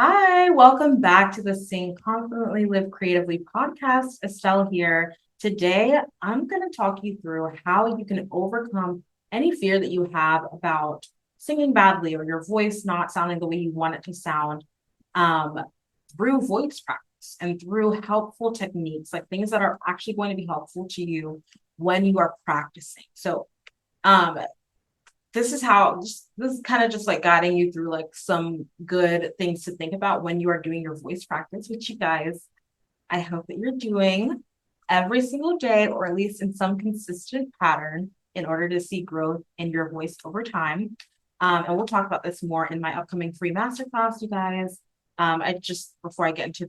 Hi, welcome back to the Sing Confidently Live Creatively podcast. Estelle here. Today, I'm going to talk you through how you can overcome any fear that you have about singing badly or your voice not sounding the way you want it to sound um, through voice practice and through helpful techniques, like things that are actually going to be helpful to you when you are practicing. Um, this is kind of just like guiding you through like some good things to think about when you are doing your voice practice, which you guys, I hope that you're doing every single day or at least in some consistent pattern in order to see growth in your voice over time. And we'll talk about this more in my upcoming free masterclass, you guys. I just before I get into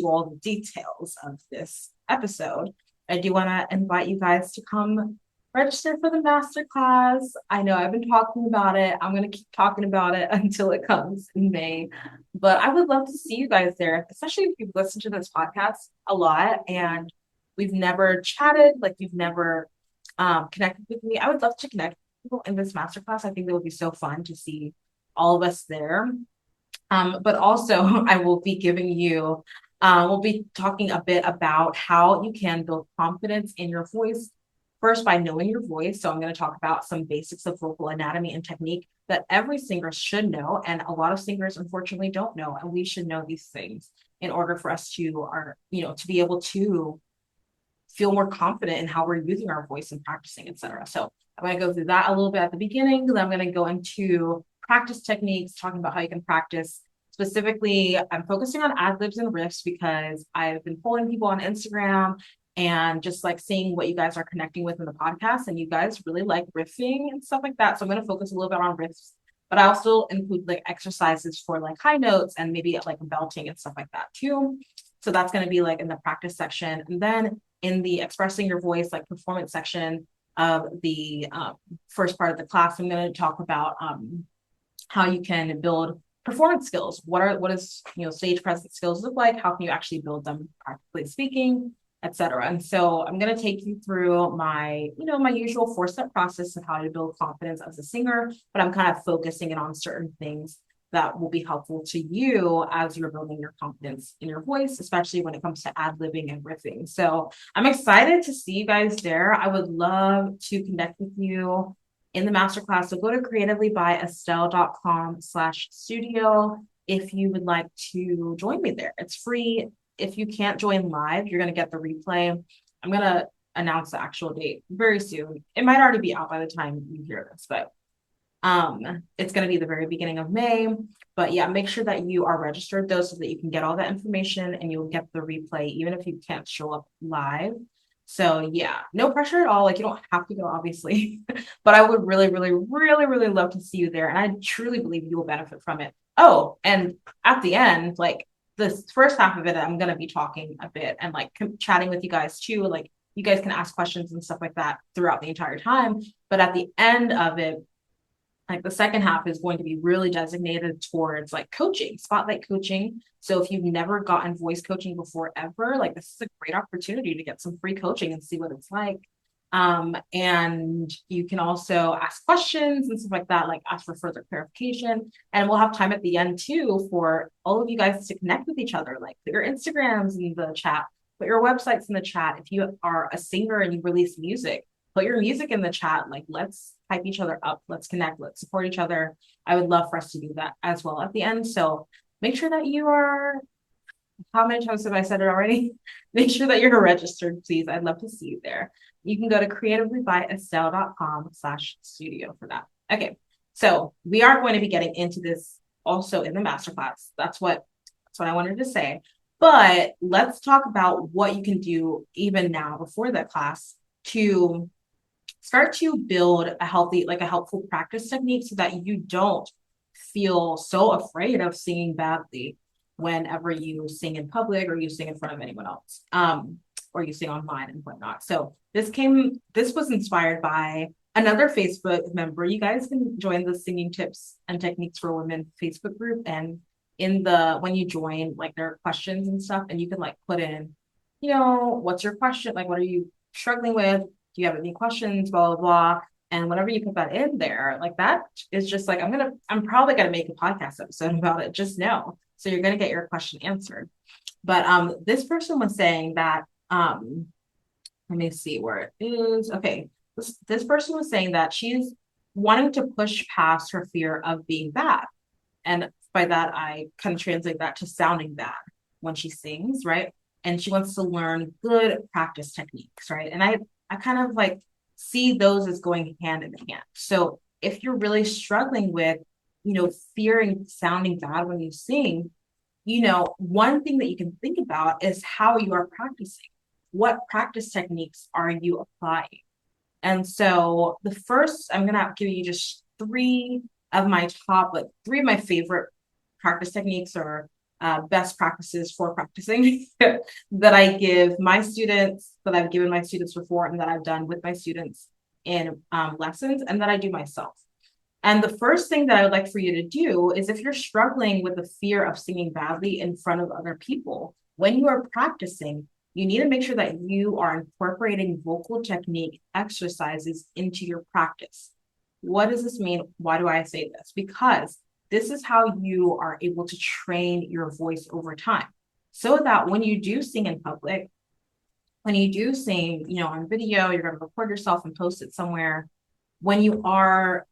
all the details of this episode, I do want to invite you guys to come register for the masterclass. I know I've been talking about it. I'm going to keep talking about it until it comes in May. But I would love to see you guys there, especially if you've listened to this podcast a lot and we've never chatted, like you've never connected with me. I would love to connect with people in this masterclass. I think it would be so fun to see all of us there. But also, I will be we'll be talking a bit about how you can build confidence in your voice. First, by knowing your voice. So, I'm going to talk about some basics of vocal anatomy and technique that every singer should know. And a lot of singers, unfortunately, don't know. And we should know these things in order for us to be able to feel more confident in how we're using our voice and practicing, etc. So I'm going to go through that a little bit at the beginning. Then I'm going to go into practice techniques, talking about how you can practice. Specifically, I'm focusing on ad libs and riffs because I've been following people on Instagram and just like seeing what you guys are connecting with in the podcast. And you guys really like riffing and stuff like that. So I'm going to focus a little bit on riffs, but I also include like exercises for like high notes and maybe like belting and stuff like that too. So that's going to be like in the practice section. And then in the expressing your voice, like performance section of the first part of the class, I'm going to talk about how you can build performance skills. What is stage presence skills look like? How can you actually build them, practically speaking, etc. And so I'm going to take you through my usual 4-step process of how to build confidence as a singer, but I'm kind of focusing it on certain things that will be helpful to you as you're building your confidence in your voice, especially when it comes to ad-libbing and riffing. So I'm excited to see you guys there. I would love to connect with you in the masterclass. So go to creativelybyestelle.com/studio if you would like to join me there. It's free. If you can't join live, you're going to get the replay. I'm going to announce the actual date very soon. It might already be out by the time you hear this, but it's going to be the very beginning of May. But yeah, make sure that you are registered though so that you can get all that information and you'll get the replay even if you can't show up live. So yeah, no pressure at all. Like you don't have to go, obviously, but I would really, really, really, really love to see you there. And I truly believe you will benefit from it. Oh, and at the end, like this first half of it, I'm going to be talking a bit and like chatting with you guys too. Like you guys can ask questions and stuff like that throughout the entire time. But at the end of it, like the second half is going to be really designated towards like coaching, spotlight coaching. So if you've never gotten voice coaching before ever, like this is a great opportunity to get some free coaching and see what it's like. And you can also ask questions and stuff like that, like ask for further clarification. And we'll have time at the end too for all of you guys to connect with each other, like put your Instagrams in the chat, put your websites in the chat. If you are a singer and you release music, put your music in the chat. Like, let's hype each other up. Let's connect. Let's support each other. I would love for us to do that as well at the end. So make sure that you are, how many times have I said it already? Make sure that you're registered, please. I'd love to see you there. You can go to creativelybyestelle.com/studio for that. Okay. So we are going to be getting into this also in the masterclass. That's what I wanted to say. But let's talk about what you can do even now before the class to start to build a helpful practice technique so that you don't feel so afraid of singing badly whenever you sing in public or you sing in front of anyone else, or you sing online and whatnot. So this was inspired by another Facebook member. You guys can join the Singing Tips and Techniques for Women Facebook group. And when you join, like there are questions and stuff, and you can like put in, what's your question? Like, what are you struggling with? Do you have any questions? Blah, blah, blah. And whenever you put that in there, like that is just like, I'm probably gonna make a podcast episode about it, just know. So you're gonna get your question answered. But this person was saying that let me see where it is. Okay. This person was saying that she's wanting to push past her fear of being bad. And by that, I kind of translate that to sounding bad when she sings, right? And she wants to learn good practice techniques, right? And I kind of like see those as going hand in hand. So if you're really struggling with, fearing sounding bad when you sing, one thing that you can think about is how you are practicing. What practice techniques are you applying? And so the first, I'm gonna give you just three of my favorite practice techniques or best practices for practicing that I give my students, that I've given my students before, and that I've done with my students in lessons, and that I do myself. And the first thing that I would like for you to do is if you're struggling with the fear of singing badly in front of other people, when you are practicing, you need to make sure that you are incorporating vocal technique exercises into your practice. What does this mean? Why do I say this? Because this is how you are able to train your voice over time. So that when you do sing in public, when you do sing, on video, you're going to record yourself and post it somewhere. When you are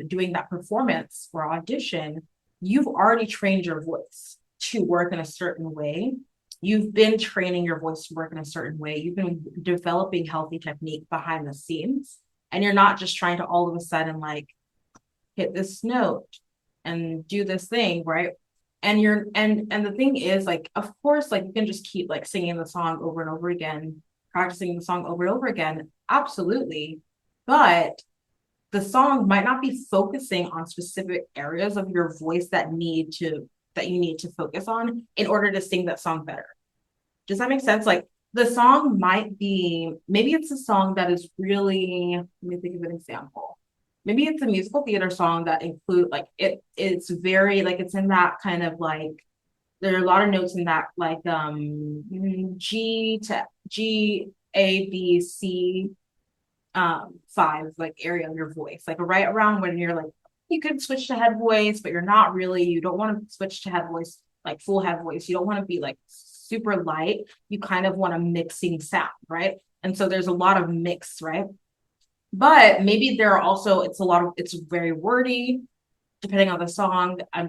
doing that performance or audition, you've already trained your voice to work in a certain way. You've been training your voice to work in a certain way. You've been developing healthy technique behind the scenes. And you're not just trying to all of a sudden like hit this note and do this thing, right? And the thing is, like, of course, like you can just keep like singing the song over and over again, practicing the song over and over again. Absolutely. But the song might not be focusing on specific areas of your voice that you need to focus on in order to sing that song better. Does that make sense? Like the song might be, maybe it's a song that is really, let me think of an example. Maybe it's a musical theater song that include like it's very like it's in that kind of like there are a lot of notes in that like G to G A B C five like area of your voice, like right around when you're like you could switch to head voice, but you don't want to switch to head voice, like full head voice. You don't want to be like super light. You kind of want a mixing sound, right? And so there's a lot of mix, right? But maybe there are also it's very wordy, depending on the song. I'm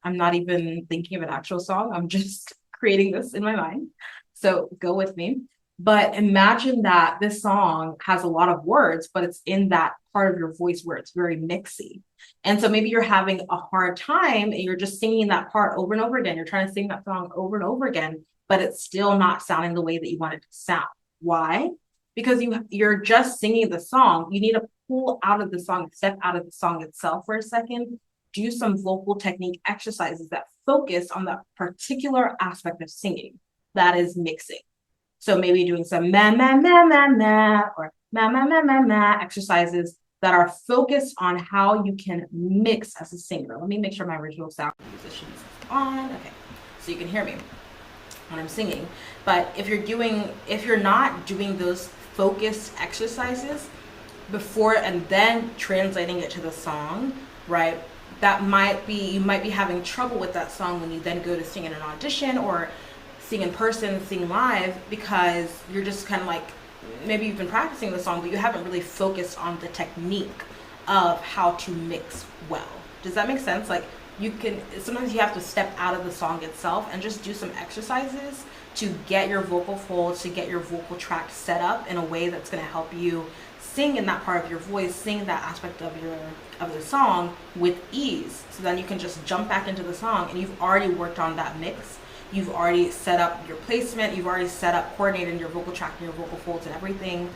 not even thinking of an actual song. I'm just creating this in my mind. So go with me. But imagine that this song has a lot of words, but it's in that part of your voice where it's very mixy. And so maybe you're having a hard time and you're just singing that part over and over again. You're trying to sing that song over and over again, but it's still not sounding the way that you want it to sound. Why? Because you're just singing the song. You need to pull out of the song, step out of the song itself for a second, do some vocal technique exercises that focus on that particular aspect of singing that is mixing. So maybe doing some ma ma ma ma ma or ma ma ma ma ma exercises that are focused on how you can mix as a singer. Let me make sure my original sound position is on. Okay, so you can hear me when I'm singing. But if you're not doing those focused exercises before and then translating it to the song, right? You might be having trouble with that song when you then go to sing in an audition or sing in person, sing live, because you're just kind of like, maybe you've been practicing the song, but you haven't really focused on the technique of how to mix well. Does that make sense? Like sometimes you have to step out of the song itself and just do some exercises to get your vocal folds, to get your vocal tract set up in a way that's going to help you sing in that part of your voice, sing that aspect of the song with ease. So then you can just jump back into the song and you've already worked on that mix. You've already set up your placement. You've already set up, coordinated your vocal tract and your vocal folds and everything.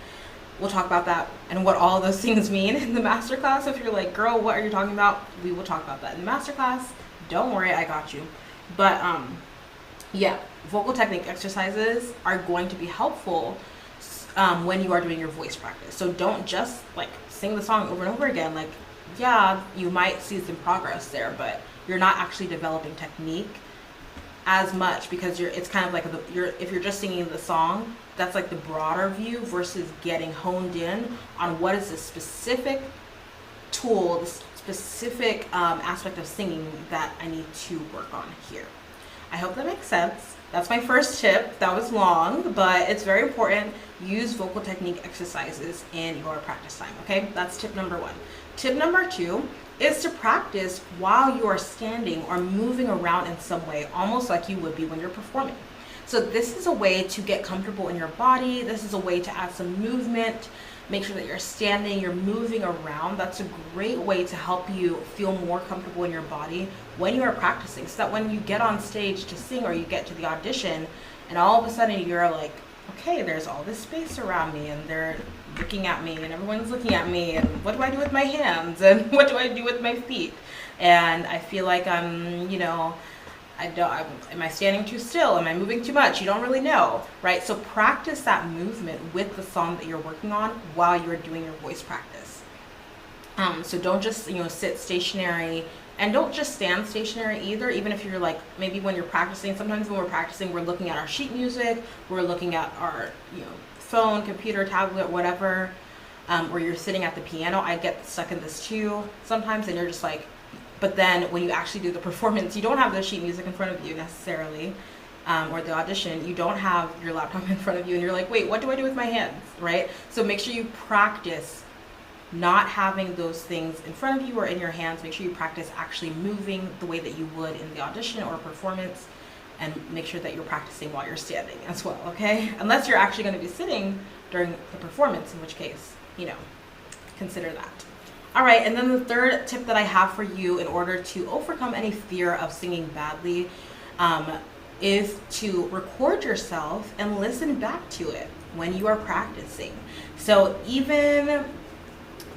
We'll talk about that and what all those things mean in the masterclass. So if you're like, girl, what are you talking about? We will talk about that in the masterclass. Don't worry, I got you. But yeah, vocal technique exercises are going to be helpful when you are doing your voice practice. So don't just like sing the song over and over again. Like, yeah, you might see some progress there, but you're not actually developing technique as much, because it's kind of like if you're just singing the song, that's like the broader view versus getting honed in on what is the specific tool, the specific aspect of singing that I need to work on here. I hope that makes sense. That's my first tip. That was long, but it's very important. Use vocal technique exercises in your practice time, okay? That's tip number 1. Tip number 2 is to practice while you are standing or moving around in some way, almost like you would be when you're performing. So this is a way to get comfortable in your body. This is a way to add some movement. Make sure that you're standing, you're moving around. That's a great way to help you feel more comfortable in your body when you are practicing, so that when you get on stage to sing or you get to the audition and all of a sudden you're like, okay, there's all this space around me and they're looking at me and everyone's looking at me, and what do I do with my hands and what do I do with my feet? And I feel like I'm, am I standing too still? Am I moving too much? You don't really know, right? So practice that movement with the song that you're working on while you're doing your voice practice. So don't just, sit stationary, and don't just stand stationary either. Even if you're like, maybe when you're practicing, sometimes when we're practicing, we're looking at our sheet music, we're looking at our, phone, computer, tablet, whatever, or you're sitting at the piano. I get stuck in this too sometimes, and you're just like, but then when you actually do the performance, you don't have the sheet music in front of you necessarily, or the audition, you don't have your laptop in front of you, and you're like, wait, what do I do with my hands, right? So make sure you practice not having those things in front of you or in your hands. Make sure you practice actually moving the way that you would in the audition or performance, and make sure that you're practicing while you're standing as well, okay? Unless you're actually going to be sitting during the performance, in which case, consider that. All right, and then the third tip that I have for you in order to overcome any fear of singing badly is to record yourself and listen back to it when you are practicing. So even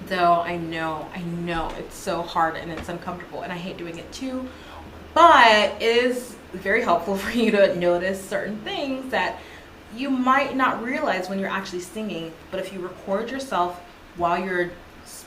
though I know it's so hard and it's uncomfortable and I hate doing it too, but it is very helpful for you to notice certain things that you might not realize when you're actually singing. But if you record yourself while you're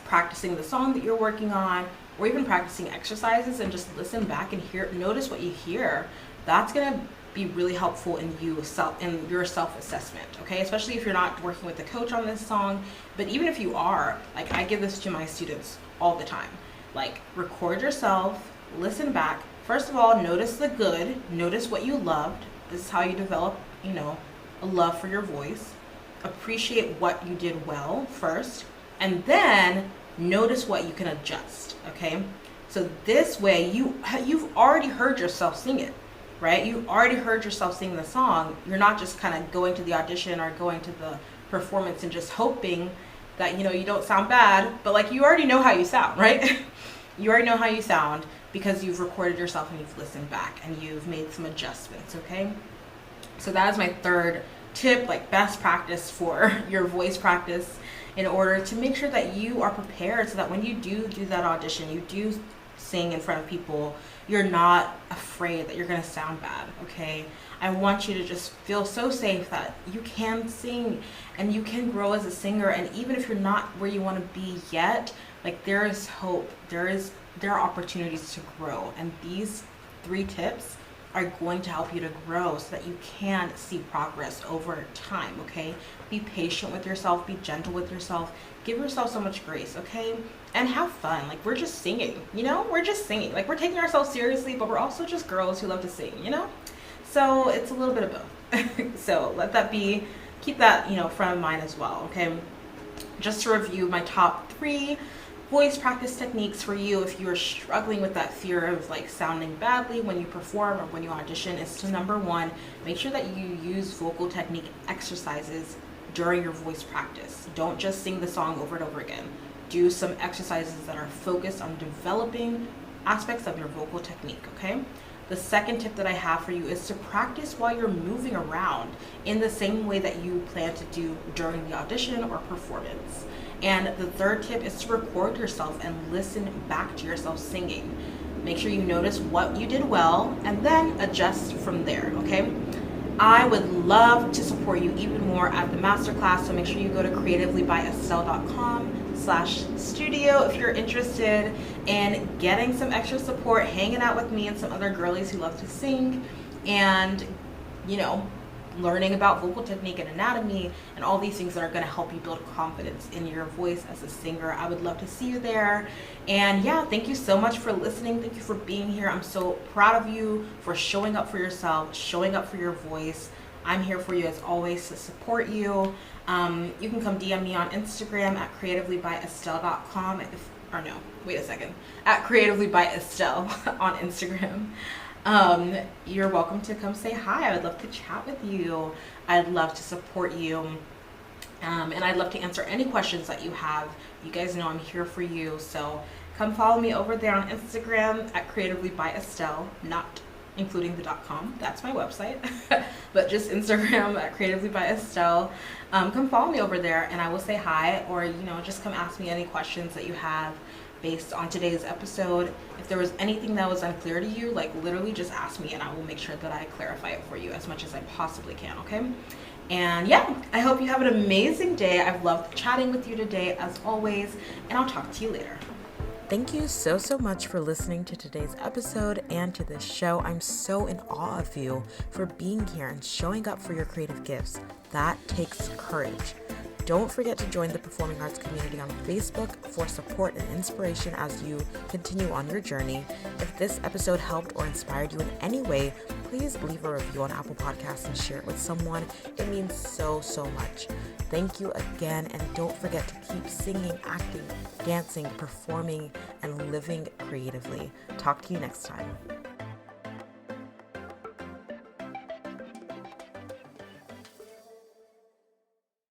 practicing the song that you're working on, or even practicing exercises, and just listen back and notice what you hear, that's going to be really helpful in your self-assessment, okay? Especially if you're not working with a coach on this song. But even if you are, like, I give this to my students all the time. Like, record yourself, listen back. First of all, notice the good, notice what you loved. This is how you develop, a love for your voice. Appreciate what you did well first, and then notice what you can adjust, okay? So this way, you've already heard yourself sing it, right? You already heard yourself sing the song. You're not just kind of going to the audition or going to the performance and just hoping that, you don't sound bad, but like, you already know how you sound, right? You already know how you sound because you've recorded yourself and you've listened back and you've made some adjustments, okay? So that is my third tip, like best practice for your voice practice, in order to make sure that you are prepared, so that when you do that audition, you do sing in front of people, you're not afraid that you're going to sound bad, okay? I want you to just feel so safe that you can sing and you can grow as a singer. And even if you're not where you want to be yet, like, there is hope. There are opportunities to grow. And these 3 tips are going to help you to grow so that you can see progress over time, okay? Be patient with yourself, be gentle with yourself, give yourself so much grace, okay? And have fun. Like, we're just singing, we're just singing. Like, we're taking ourselves seriously, but we're also just girls who love to sing, So it's a little bit of both. So keep that, front of mind as well, okay? Just to review my top 3 voice practice techniques for you if you are struggling with that fear of like sounding badly when you perform or when you audition, is to, number 1, make sure that you use vocal technique exercises during your voice practice. Don't just sing the song over and over again. Do some exercises that are focused on developing aspects of your vocal technique, okay? The second tip that I have for you is to practice while you're moving around in the same way that you plan to do during the audition or performance. And the third tip is to record yourself and listen back to yourself singing. Make sure you notice what you did well and then adjust from there, okay? I would love to support you even more at the masterclass, so make sure you go to creativelybyestelle.com/studio if you're interested in getting some extra support, hanging out with me and some other girlies who love to sing, and, you know, learning about vocal technique and anatomy and all these things that are going to help you build confidence in your voice as a singer. I would love to see you there. And yeah, thank you so much for listening. Thank you for being here. I'm so proud of you for showing up for yourself, showing up for your voice. I'm here for you as always to support you. You can come DM me on Instagram at creativelybyestelle.com. Or no, wait a second. At creativelybyestelle on Instagram. You're welcome to come say hi. I would love to chat with you. I'd love to support you. And I'd love to answer any questions that you have. You guys know I'm here for you. So come follow me over there on Instagram at creativelybyestelle, not including the .com. That's my website. But just Instagram at creativelybyestelle. Come follow me over there and I will say hi, or, you know, just come ask me any questions that you have based on today's episode. If there was anything that was unclear to you, like literally just ask me and I will make sure that I clarify it for you as much as I possibly can, okay? And yeah, I hope you have an amazing day. I've loved chatting with you today as always, and I'll talk to you later. Thank you so much for listening to today's episode and to this show. I'm so in awe of you for being here and showing up for your creative gifts. That takes courage. Don't forget to join the Performing Arts community on Facebook for support and inspiration as you continue on your journey. If this episode helped or inspired you in any way, please leave a review on Apple Podcasts and share it with someone. It means so much. Thank you again, and don't forget to keep singing, acting, dancing, performing, and living creatively. Talk to you next time.